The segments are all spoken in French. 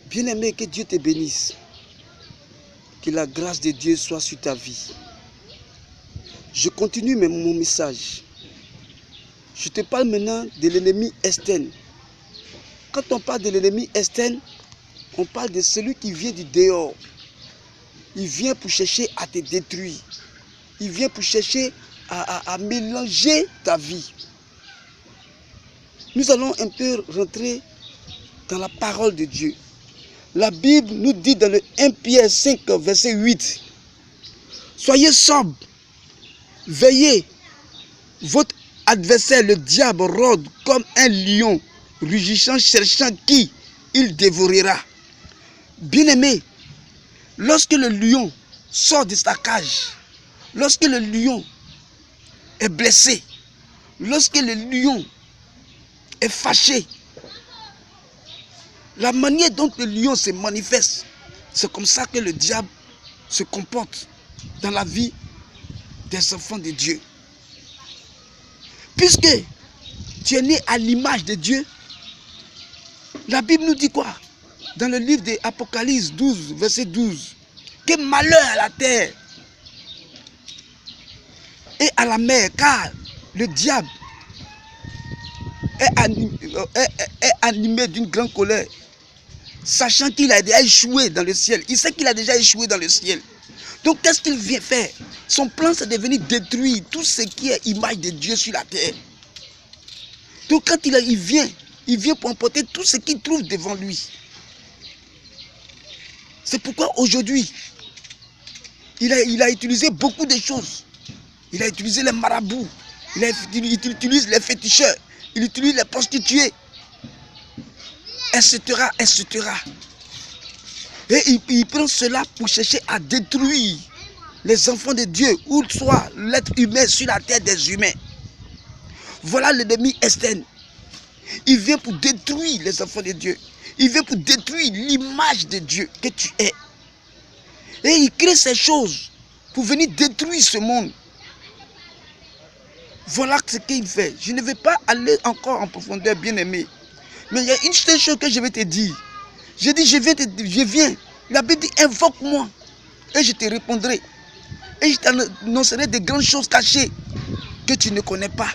Bien-aimé, que Dieu te bénisse. Que la grâce de Dieu soit sur ta vie. Je continue mon message. Je te parle maintenant de l'ennemi externe. Quand on parle de l'ennemi externe, on parle de celui qui vient du dehors. Il vient pour chercher à te détruire. Il vient pour chercher à mélanger ta vie. Nous allons un peu rentrer dans la parole de Dieu. La Bible nous dit dans le 1 Pierre 5, verset 8, « Soyez sobres, veillez, votre adversaire, le diable, rôde comme un lion, rugissant, cherchant qui il dévorera. » Bien-aimé, lorsque le lion sort de sa cage, lorsque le lion est blessé, lorsque le lion est fâché, la manière dont le lion se manifeste, c'est comme ça que le diable se comporte dans la vie des enfants de Dieu. Puisque tu es né à l'image de Dieu, la Bible nous dit quoi? Dans le livre de Apocalypse 12, verset 12, que malheur à la terre et à la mer, car le diable est animé d'une grande colère, sachant qu'il a déjà échoué dans le ciel. Il sait qu'il a déjà échoué dans le ciel. Donc qu'est-ce qu'il vient faire? Son plan, c'est de venir détruire tout ce qui est image de Dieu sur la terre. Donc quand il vient pour emporter tout ce qu'il trouve devant lui. C'est pourquoi aujourd'hui, il a utilisé beaucoup de choses. Il a utilisé les marabouts, il utilise les féticheurs, il utilise les prostituées, etc., etc. Et il prend cela pour chercher à détruire les enfants de Dieu, ou soit l'être humain sur la terre des humains. Voilà l'ennemi externe. Il vient pour détruire les enfants de Dieu. Il vient pour détruire l'image de Dieu que tu es. Et il crée ces choses pour venir détruire ce monde. Voilà ce qu'il fait. Je ne vais pas aller encore en profondeur, bien-aimé. Mais il y a une seule chose que je vais te dire. Je dis, je viens. La Bible dit, invoque-moi. Et je te répondrai. Et je t'annoncerai de grandes choses cachées que tu ne connais pas.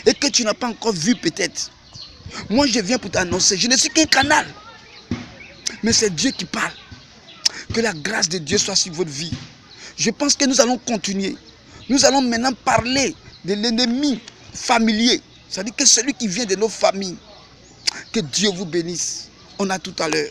Et que tu n'as pas encore vues peut-être. Moi, je viens pour t'annoncer. Je ne suis qu'un canal. Mais c'est Dieu qui parle. Que la grâce de Dieu soit sur votre vie. Je pense que nous allons continuer. Nous allons maintenant parler de l'ennemi familier. C'est-à-dire que celui qui vient de nos familles. Que Dieu vous bénisse. On a tout à l'heure.